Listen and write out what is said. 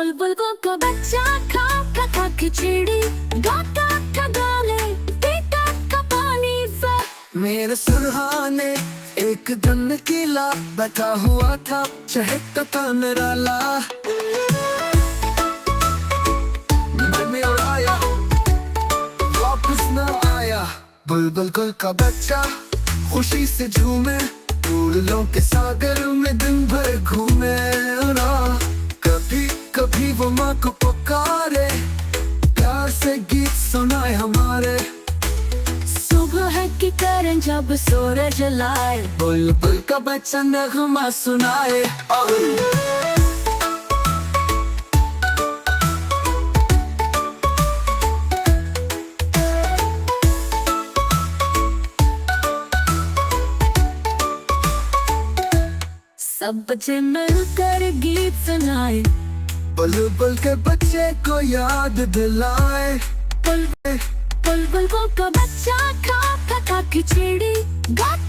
बुलबुल का बच्चा खा खा खा खिचड़ी, गाता था गाने पीता था पानी सा। मेरे सुरहाने एक दिन किला बैठा हुआ था, चहकता था निराला। मैं उड़ाया वापस न आया, बुलबुल का बच्चा खुशी से झूमे, फूलों के सागर में दिन भर घूमे ना। कभी कभी वो माँ को पुकारे, प्यार से गीत सुनाए हमारे। सुबह की करें जब सूरज लाए, बुलबुल का बच्चा नगमा सुनाए। सब बच्चे मिलकर गीत सुनाए, बुलबुल के बच्चे को याद दिलाए। बुलबुल का बच्चा खा खा खा खिचड़ी, गाता